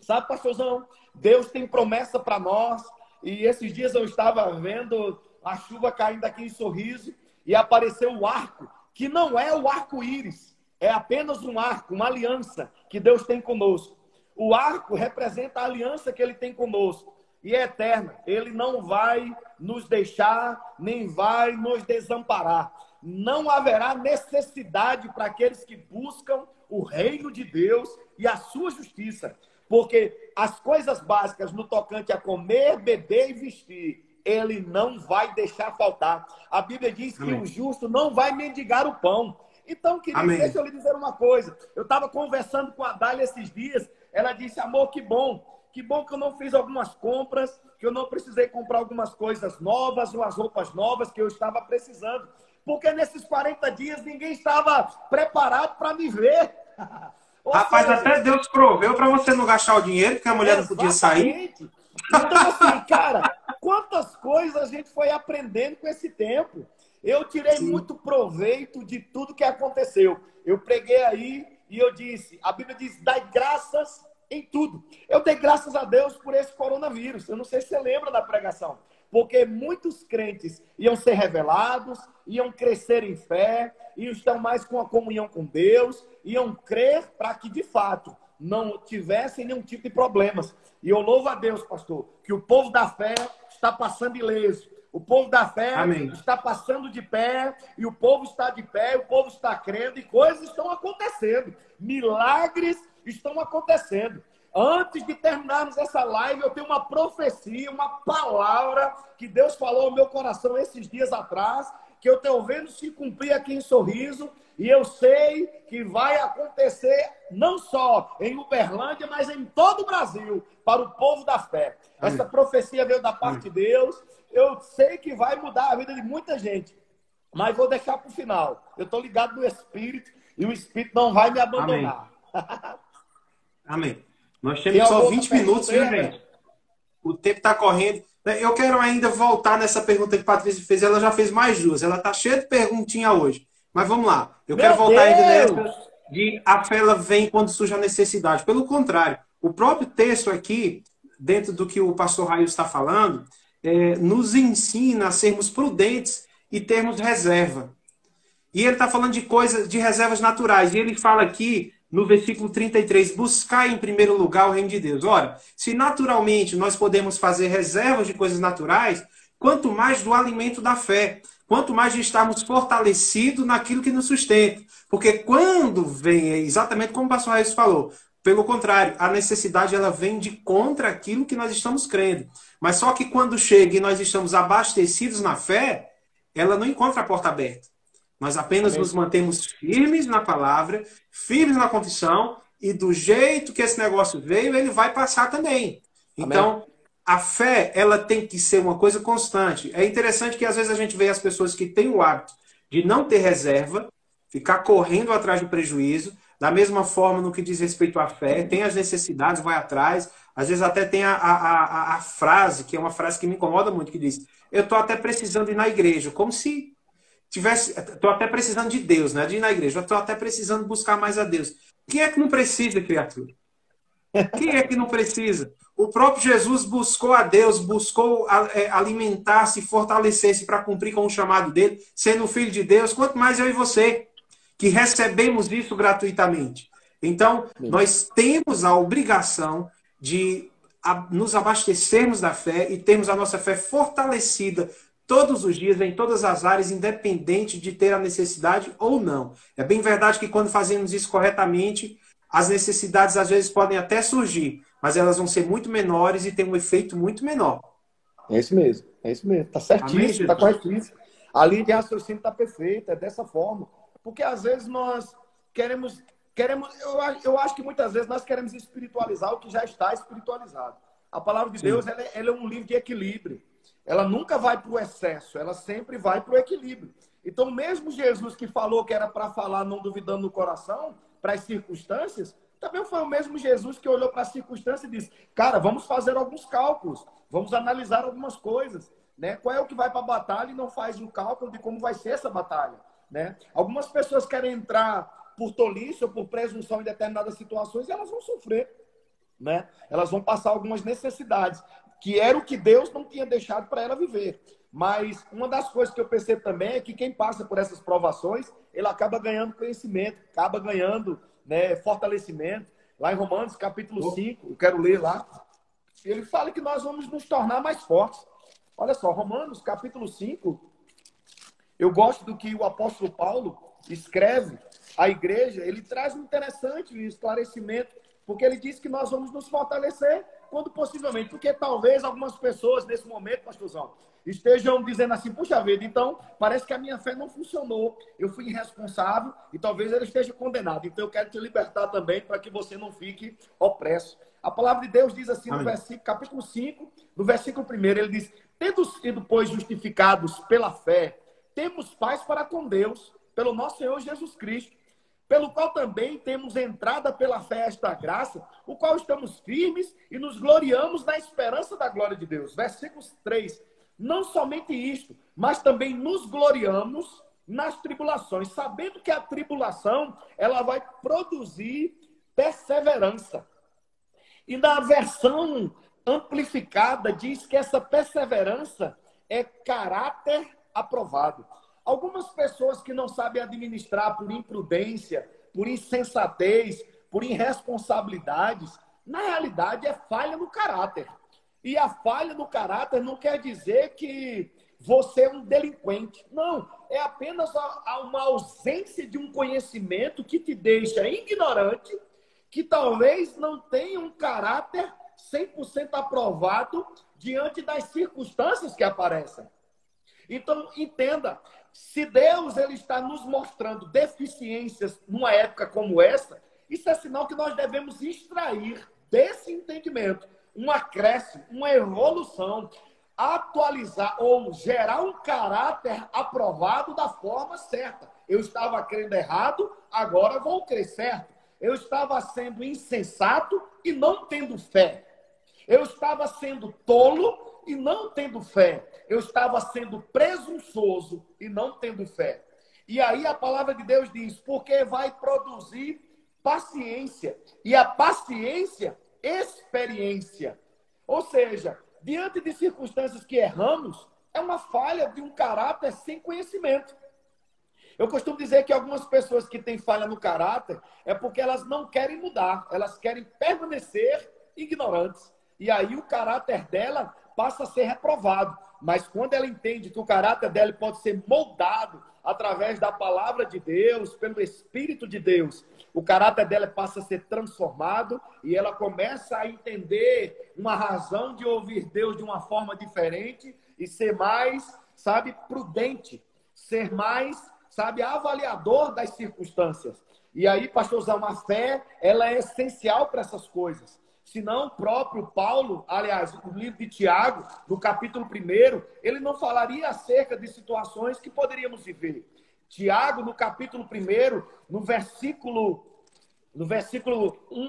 Sabe, pastorzão, Deus tem promessa para nós. E esses dias eu estava vendo a chuva caindo aqui em Sorriso e apareceu o arco, que não é o arco-íris, é apenas um arco, uma aliança que Deus tem conosco. O arco representa a aliança que ele tem conosco e é eterna. Ele não vai nos deixar, nem vai nos desamparar. Não haverá necessidade para aqueles que buscam o reino de Deus e a sua justiça. Porque as coisas básicas no tocante a comer, beber e vestir, ele não vai deixar faltar. A Bíblia diz que o justo não vai mendigar o pão. Então, querido, deixa eu lhe dizer uma coisa. Eu estava conversando com a Dália esses dias. Ela disse, amor, que bom. Que bom que eu não fiz algumas compras, que eu não precisei comprar algumas coisas novas, umas roupas novas que eu estava precisando. Porque nesses 40 dias ninguém estava preparado para me ver. Rapaz, até Deus proveu para você não gastar o dinheiro, porque a mulher não podia sair. Então, assim, cara, quantas coisas a gente foi aprendendo com esse tempo. Eu tirei muito proveito de tudo que aconteceu. Eu preguei aí e eu disse, a Bíblia diz, dai graças em tudo. Eu dei graças a Deus por esse coronavírus. Eu não sei se você lembra da pregação. Porque muitos crentes iam ser revelados, iam crescer em fé, iam estar mais com a comunhão com Deus, iam crer para que, de fato, não tivessem nenhum tipo de problemas. E eu louvo a Deus, pastor, que o povo da fé está passando ileso. O povo da fé está passando de pé, e o povo está de pé, o povo está crendo, e coisas estão acontecendo. Milagres estão acontecendo. Antes de terminarmos essa live, eu tenho uma profecia, uma palavra que Deus falou ao meu coração esses dias atrás, que eu estou vendo se cumprir aqui em Sorriso, e eu sei que vai acontecer não só em Uberlândia, mas em todo o Brasil, para o povo da fé. Amém. Essa profecia veio da parte de Deus. Eu sei que vai mudar a vida de muita gente, mas vou deixar para o final. Eu estou ligado no Espírito e o Espírito não vai me abandonar. Amém. Nós temos só 20 minutos, viu, gente? O tempo está correndo. Eu quero ainda voltar nessa pergunta que a Patrícia fez. Ela já fez mais duas. Ela está cheia de perguntinha hoje. Mas vamos lá. Eu quero voltar ainda nessa de a fé ela vem quando surge a necessidade. Pelo contrário, o próprio texto aqui, dentro do que o pastor Raio está falando, nos ensina a sermos prudentes e termos reserva. E ele está falando de coisas, de reservas naturais. E ele fala aqui, no versículo 33, buscar em primeiro lugar o reino de Deus. Ora, se naturalmente nós podemos fazer reservas de coisas naturais, quanto mais do alimento da fé, quanto mais de estarmos fortalecidos naquilo que nos sustenta. Porque quando vem, exatamente como o pastor Raíssa falou, pelo contrário, a necessidade ela vem de contra aquilo que nós estamos crendo. Mas só que quando chega e nós estamos abastecidos na fé, ela não encontra a porta aberta. Nós apenas nos mantemos firmes na palavra, firmes na confissão, e do jeito que esse negócio veio, ele vai passar também. Então, a fé, ela tem que ser uma coisa constante. É interessante que às vezes a gente vê as pessoas que têm o hábito de não ter reserva, ficar correndo atrás do prejuízo, da mesma forma no que diz respeito à fé, tem as necessidades, vai atrás, às vezes até tem a frase, que é uma frase que me incomoda muito, que diz, eu estou até precisando ir na igreja, como se estou até precisando de Deus, né? De ir na igreja. Estou até precisando buscar mais a Deus. Quem é que não precisa, criatura? Quem é que não precisa? O próprio Jesus buscou a Deus, buscou alimentar-se, fortalecer-se para cumprir com o chamado dele, sendo filho de Deus, quanto mais eu e você, que recebemos isso gratuitamente. Então, nós temos a obrigação de nos abastecermos da fé e termos a nossa fé fortalecida todos os dias, em todas as áreas, independente de ter a necessidade ou não. É bem verdade que quando fazemos isso corretamente, as necessidades às vezes podem até surgir, mas elas vão ser muito menores e ter um efeito muito menor. É isso mesmo, Está certíssimo, está corretíssimo. A linha de raciocínio está perfeita, é dessa forma. Porque às vezes nós queremos eu acho que muitas vezes nós queremos espiritualizar o que já está espiritualizado. A palavra de Deus ela é um livro de equilíbrio. Ela nunca vai para o excesso, ela sempre vai para o equilíbrio. Então, mesmo Jesus que falou que era para falar não duvidando no coração, para as circunstâncias, também foi o mesmo Jesus que olhou para as circunstâncias e disse, cara, vamos fazer alguns cálculos, vamos analisar algumas coisas. Né? Qual é o que vai para a batalha e não faz um cálculo de como vai ser essa batalha? Né? Algumas pessoas querem entrar por tolice ou por presunção em determinadas situações e elas vão sofrer. Né? Elas vão passar algumas necessidades, que era o que Deus não tinha deixado para ela viver. Mas uma das coisas que eu percebo também é que quem passa por essas provações, ele acaba ganhando conhecimento, acaba ganhando, né, fortalecimento. Lá em Romanos, capítulo 5, eu quero ler lá, ele fala que nós vamos nos tornar mais fortes. Olha só, Romanos, capítulo 5, eu gosto do que o apóstolo Paulo escreve à igreja, ele traz um interessante esclarecimento, porque ele diz que nós vamos nos fortalecer quando possivelmente, porque talvez algumas pessoas nesse momento, pastorzão, estejam dizendo assim, puxa vida, então parece que a minha fé não funcionou, eu fui irresponsável e talvez ele esteja condenado. Então eu quero te libertar também para que você não fique opresso. A palavra de Deus diz assim no versículo, capítulo 5, no versículo 1, ele diz, tendo sido, pois, justificados pela fé, temos paz para com Deus, pelo nosso Senhor Jesus Cristo, pelo qual também temos entrada pela fé a esta graça, o qual estamos firmes e nos gloriamos na esperança da glória de Deus. Versículo 3. Não somente isto, mas também nos gloriamos nas tribulações, sabendo que a tribulação ela vai produzir perseverança. E na versão amplificada diz que essa perseverança é caráter aprovado. Algumas pessoas que não sabem administrar por imprudência, por insensatez, por irresponsabilidades, na realidade é falha no caráter. E a falha no caráter não quer dizer que você é um delinquente. Não, é apenas uma ausência de um conhecimento que te deixa ignorante, que talvez não tenha um caráter 100% aprovado diante das circunstâncias que aparecem. Então, entenda, se Deus ele está nos mostrando deficiências numa época como essa, isso é sinal que nós devemos extrair desse entendimento um acréscimo, uma evolução, atualizar ou gerar um caráter aprovado da forma certa. Eu estava crendo errado, agora vou crer certo. Eu estava sendo insensato e não tendo fé. Eu estava sendo tolo e não tendo fé. Eu estava sendo presunçoso e não tendo fé. E aí a palavra de Deus diz, porque vai produzir paciência. E a paciência, experiência. Ou seja, diante de circunstâncias que erramos, é uma falha de um caráter sem conhecimento. Eu costumo dizer que algumas pessoas que têm falha no caráter é porque elas não querem mudar, elas querem permanecer ignorantes. E aí o caráter dela passa a ser reprovado. Mas quando ela entende que o caráter dela pode ser moldado através da palavra de Deus, pelo Espírito de Deus, o caráter dela passa a ser transformado e ela começa a entender uma razão de ouvir Deus de uma forma diferente e ser mais, prudente, ser mais, avaliador das circunstâncias. E aí, pastorzão, a fé, ela é essencial para essas coisas. Senão o próprio Paulo, aliás, no livro de Tiago, no capítulo 1, ele não falaria acerca de situações que poderíamos viver. Tiago, no capítulo 1, no versículo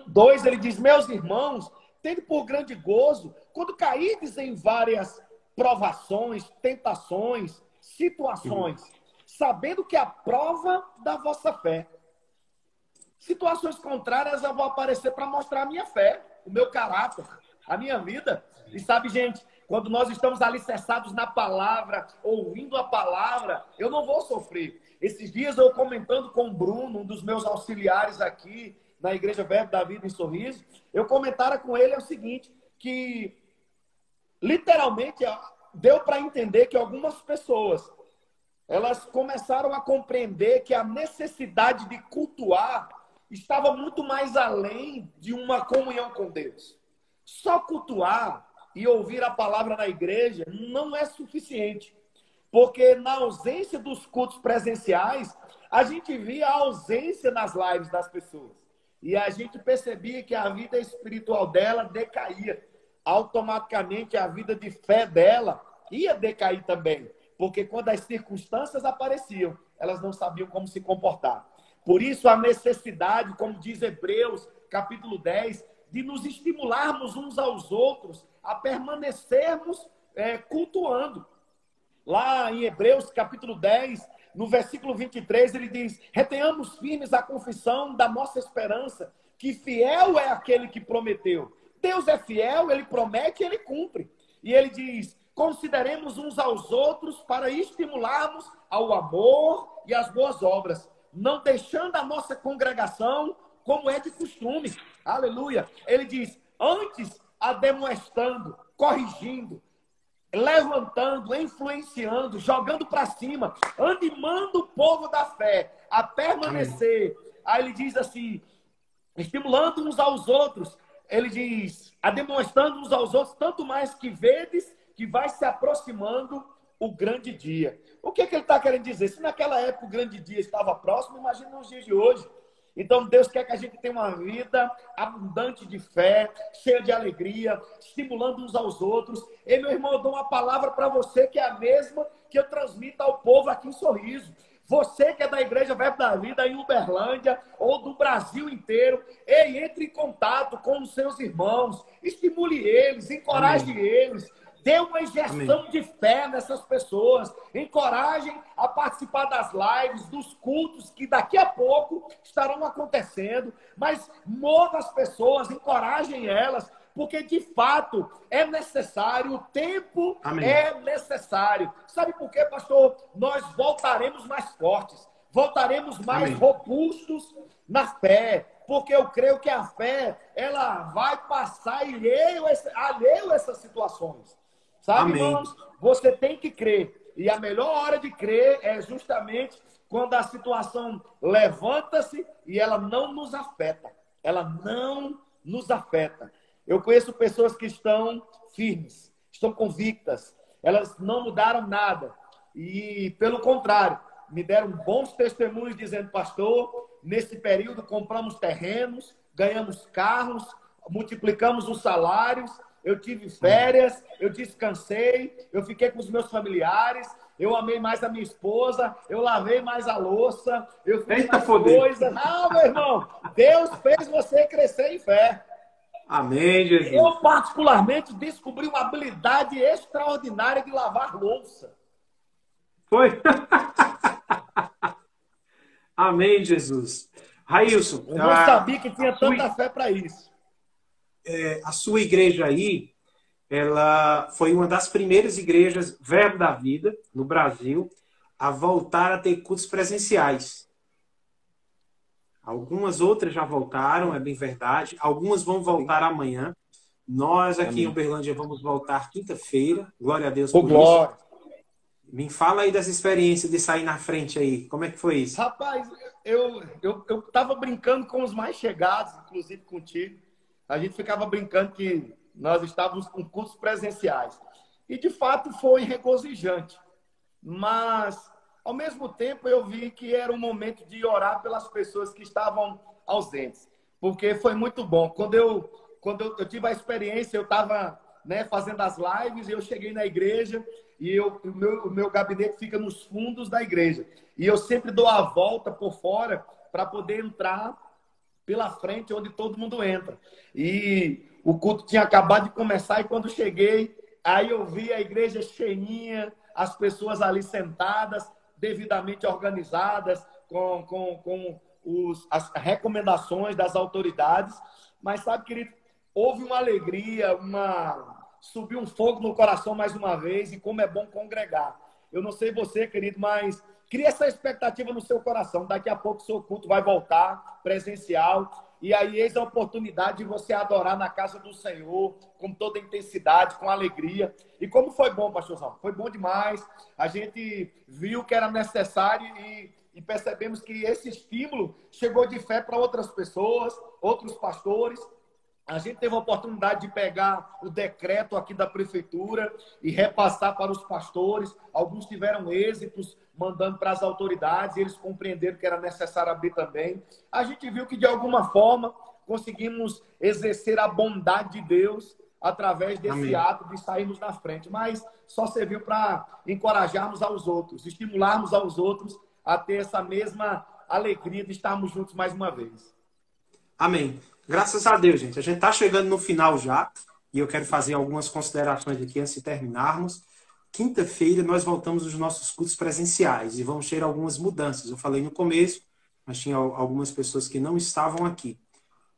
2, ele diz, meus irmãos, tende por grande gozo, quando caídes em várias provações, tentações, situações, sabendo que a prova da vossa fé. Situações contrárias eu vou aparecer para mostrar a minha fé, o meu caráter, a minha vida. E sabe, gente, quando nós estamos alicerçados na palavra, ouvindo a palavra, eu não vou sofrer. Esses dias eu comentando com o Bruno, um dos meus auxiliares aqui na Igreja Verbo da Vida em Sorriso, eu comentara com ele o seguinte, que literalmente deu para entender que algumas pessoas, elas começaram a compreender que a necessidade de cultuar estava muito mais além de uma comunhão com Deus. Só cultuar e ouvir a palavra na igreja não é suficiente. Porque na ausência dos cultos presenciais, a gente via a ausência nas lives das pessoas. E a gente percebia que a vida espiritual dela decaía. Automaticamente a vida de fé dela ia decair também. Porque quando as circunstâncias apareciam, elas não sabiam como se comportar. Por isso a necessidade, como diz Hebreus, capítulo 10, de nos estimularmos uns aos outros a permanecermos cultuando. Lá em Hebreus, capítulo 10, no versículo 23, ele diz, retenhamos firmes a confissão da nossa esperança, que fiel é aquele que prometeu. Deus é fiel, ele promete e ele cumpre. E ele diz, consideremos uns aos outros para estimularmos ao amor e às boas obras, não deixando a nossa congregação como é de costume. Aleluia. Ele diz, antes ademoestando, corrigindo, levantando, influenciando, jogando para cima, animando o povo da fé a permanecer. Amém. Aí ele diz assim, estimulando uns aos outros, ele diz, ademoestando uns aos outros, tanto mais que vedes que vai se aproximando o grande dia. O que ele está querendo dizer? Se naquela época o grande dia estava próximo, imagina nos dias de hoje. Então Deus quer que a gente tenha uma vida abundante de fé, cheia de alegria, estimulando uns aos outros. E meu irmão, eu dou uma palavra para você que é a mesma que eu transmito ao povo aqui em Sorriso. Você que é da Igreja Verbo da Vida em Uberlândia ou do Brasil inteiro, entre em contato com os seus irmãos, estimule eles, encoraje eles. Dê uma injeção de fé nessas pessoas. Encorajem a participar das lives, dos cultos que daqui a pouco estarão acontecendo. Mas mova as pessoas, encorajem elas, porque de fato é necessário, o tempo é necessário. Sabe por quê, pastor? Nós voltaremos mais fortes, voltaremos mais robustos na fé. Porque eu creio que a fé, ela vai passar alheio a essas situações. Sabe, irmãos? Você tem que crer. E a melhor hora de crer é justamente quando a situação levanta-se e ela não nos afeta. Ela não nos afeta. Eu conheço pessoas que estão firmes, estão convictas. Elas não mudaram nada. E, pelo contrário, me deram bons testemunhos dizendo, pastor, nesse período compramos terrenos, ganhamos carros, multiplicamos os salários, eu tive férias, eu descansei, eu fiquei com os meus familiares, eu amei mais a minha esposa, eu lavei mais a louça, eu fiz mais coisas. Ah, meu irmão, Deus fez você crescer em fé. Amém, Jesus. Eu, particularmente, descobri uma habilidade extraordinária de lavar louça. Foi? Amém, Jesus. Railson. Eu não sabia que tinha tanta fé para isso. A sua igreja aí, ela foi uma das primeiras igrejas Verbo da Vida, no Brasil, a voltar a ter cultos presenciais. Algumas outras já voltaram, é bem verdade. Algumas vão voltar amanhã. Nós aqui em Uberlândia vamos voltar quinta-feira. Glória a Deus por isso. Me fala aí das experiências de sair na frente aí. Como é que foi isso? Rapaz, eu estava brincando com os mais chegados, inclusive contigo. A gente ficava brincando que nós estávamos com cultos presenciais. E, de fato, foi regozijante. Mas, ao mesmo tempo, eu vi que era um momento de orar pelas pessoas que estavam ausentes. Porque foi muito bom. Quando eu tive a experiência, eu estava fazendo as lives, e eu cheguei na igreja, e o meu gabinete fica nos fundos da igreja. E eu sempre dou a volta por fora para poder entrar pela frente, onde todo mundo entra. E o culto tinha acabado de começar, e quando cheguei, aí eu vi a igreja cheinha, as pessoas ali sentadas, devidamente organizadas, com as recomendações das autoridades. Mas sabe, querido, houve uma alegria, subiu um fogo no coração mais uma vez, e como é bom congregar. Eu não sei você, querido, mas cria essa expectativa no seu coração. Daqui a pouco o seu culto vai voltar presencial, e aí eis a oportunidade de você adorar na casa do Senhor com toda intensidade, com alegria. E como foi bom, pastorzão? Foi bom demais. A gente viu que era necessário e percebemos que esse estímulo chegou de fé para outras pessoas, outros pastores. A gente teve a oportunidade de pegar o decreto aqui da prefeitura e repassar para os pastores. Alguns tiveram êxitos, mandando para as autoridades, e eles compreenderam que era necessário abrir também. A gente viu que, de alguma forma, conseguimos exercer a bondade de Deus através desse ato de sairmos na frente. Mas só serviu para encorajarmos aos outros, estimularmos aos outros a ter essa mesma alegria de estarmos juntos mais uma vez. Amém. Graças a Deus, gente. A gente está chegando no final já, e eu quero fazer algumas considerações aqui antes de terminarmos. Quinta-feira nós voltamos aos nossos cultos presenciais e vamos ter algumas mudanças. Eu falei no começo, mas tinha algumas pessoas que não estavam aqui.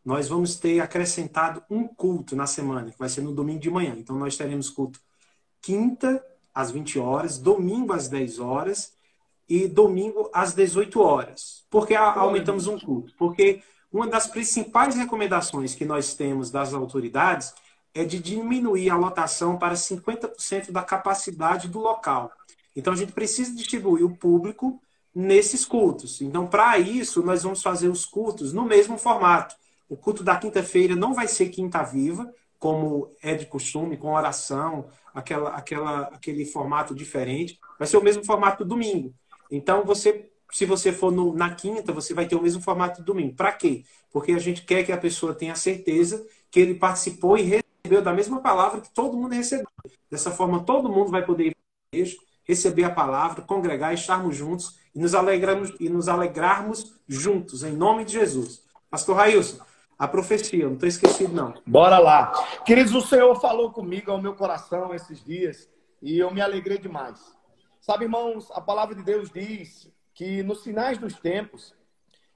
Nós vamos ter acrescentado um culto na semana, que vai ser no domingo de manhã. Então nós teremos culto quinta às 20 horas, domingo às 10 horas e domingo às 18 horas. Por que aumentamos um culto? Porque uma das principais recomendações que nós temos das autoridades é de diminuir a lotação para 50% da capacidade do local. Então, a gente precisa distribuir o público nesses cultos. Então, para isso, nós vamos fazer os cultos no mesmo formato. O culto da quinta-feira não vai ser quinta viva, como é de costume, com oração, aquele formato diferente. Vai ser o mesmo formato do domingo. Então, se você for na quinta, você vai ter o mesmo formato do domingo. Para quê? Porque a gente quer que a pessoa tenha certeza que ele participou e recebeu da mesma palavra que todo mundo recebeu. Dessa forma, todo mundo vai poder ir para a igreja, receber a palavra, congregar, estarmos juntos e nos alegrarmos juntos, em nome de Jesus. Pastor Railson, a profecia, eu não estou esquecido, não. Bora lá. Queridos, o Senhor falou comigo ao meu coração esses dias e eu me alegrei demais. Sabe, irmãos, a palavra de Deus diz que nos finais dos tempos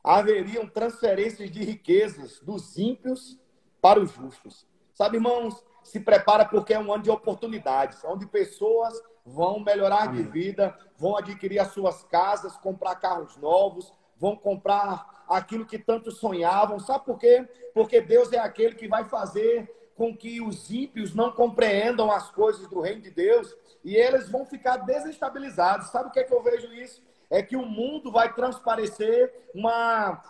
haveriam transferências de riquezas dos ímpios para os justos. Sabe, irmãos, se prepara porque é um ano de oportunidades, onde pessoas vão melhorar de vida, vão adquirir as suas casas, comprar carros novos, vão comprar aquilo que tanto sonhavam. Sabe por quê? Porque Deus é aquele que vai fazer com que os ímpios não compreendam as coisas do reino de Deus e eles vão ficar desestabilizados. Sabe o que é que eu vejo isso? é que o mundo vai transparecer uma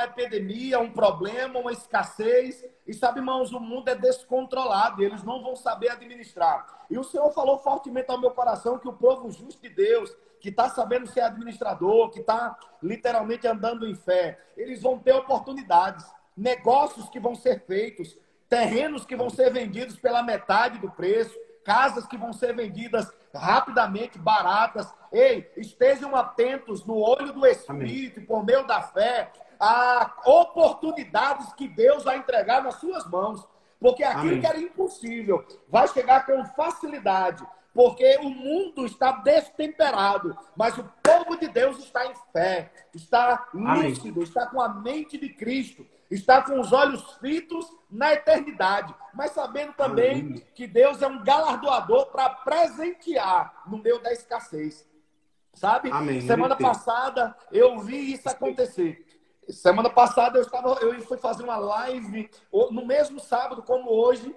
epidemia, um problema, uma escassez. E sabe, irmãos, o mundo é descontrolado, eles não vão saber administrar. E o Senhor falou fortemente ao meu coração que o povo justo de Deus, que está sabendo ser administrador, que está literalmente andando em fé, eles vão ter oportunidades, negócios que vão ser feitos, terrenos que vão ser vendidos pela metade do preço, casas que vão ser vendidas rapidamente, baratas. Ei, estejam atentos no olho do Espírito, e por meio da fé, a oportunidades que Deus vai entregar nas suas mãos. Porque aquilo que era impossível vai chegar com facilidade. Porque o mundo está destemperado, mas o povo de Deus está em fé, está lúcido, está com a mente de Cristo, está com os olhos fitos na eternidade, mas sabendo também que Deus é um galardoador para presentear no meio da escassez. Sabe? Semana passada eu vi isso acontecer. Semana passada eu fui fazer uma live no mesmo sábado como hoje,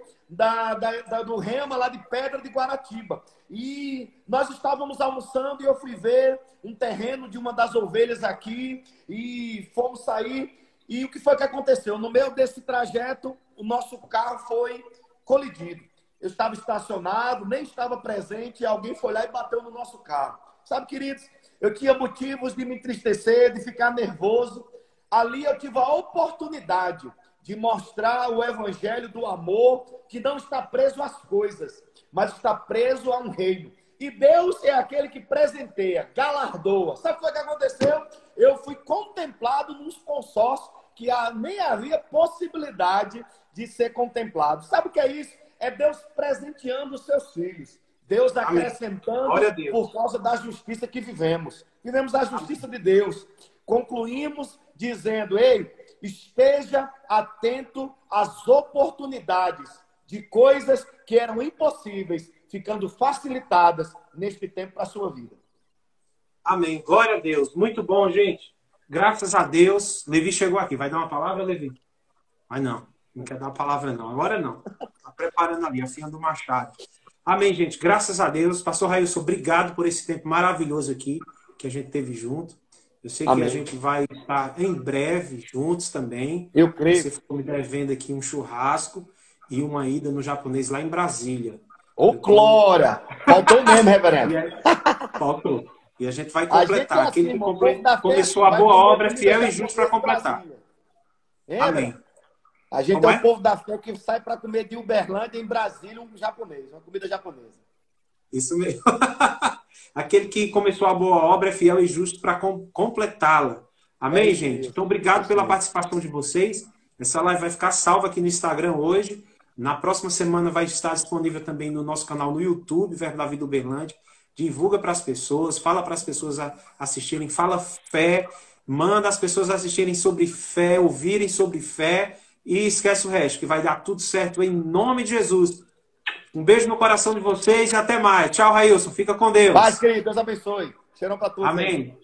do Rema lá de Pedra de Guaratiba. E nós estávamos almoçando e eu fui ver um terreno de uma das ovelhas aqui e fomos sair. E o que foi que aconteceu? No meio desse trajeto, o nosso carro foi colidido. Eu estava estacionado, nem estava presente, e alguém foi lá e bateu no nosso carro. Sabe, queridos, eu tinha motivos de me entristecer, de ficar nervoso. Ali eu tive a oportunidade de mostrar o evangelho do amor, que não está preso às coisas, mas está preso a um reino. E Deus é aquele que presenteia, galardoa. Sabe o que foi que aconteceu? Eu fui contemplado nos consórcios que nem havia possibilidade de ser contemplado. Sabe o que é isso? É Deus presenteando os seus filhos. Deus acrescentando por causa da justiça que vivemos. Vivemos a justiça de Deus. Concluímos dizendo, ei, esteja atento às oportunidades de coisas que eram impossíveis, ficando facilitadas neste tempo para a sua vida. Amém. Glória a Deus. Muito bom, gente. Graças a Deus. Levi chegou aqui. Vai dar uma palavra, Levi? Mas não. Não quer dar uma palavra, não. Agora não. Está preparando ali, afiando o machado. Amém, gente. Graças a Deus. Pastor Railson, obrigado por esse tempo maravilhoso aqui que a gente teve junto. Eu sei que a gente vai estar em breve juntos também. Eu creio. Você ficou me devendo aqui um churrasco e uma ida no japonês lá em Brasília. Ô, glória! Faltou mesmo, reverendo. Faltou. E a gente vai completar. Aquele que começou começou a boa obra é fiel e justo para completar. Amém. A gente é o povo da fé que sai para comer de Uberlândia em Brasília um japonês, uma comida japonesa. Isso mesmo. Aquele que começou a boa obra é fiel e justo para completá-la. Amém, gente? Então, obrigado pela participação de vocês. Essa live vai ficar salva aqui no Instagram hoje. Na próxima semana vai estar disponível também no nosso canal no YouTube, Verbo da Vida Uberlândia. Divulga para as pessoas, fala para as pessoas assistirem, fala fé, manda as pessoas assistirem sobre fé, ouvirem sobre fé e esquece o resto, que vai dar tudo certo em nome de Jesus. Um beijo no coração de vocês e até mais. Tchau, Railson. Fica com Deus. Paz, querido. Deus abençoe. Cheirão para todos. Amém. Aí.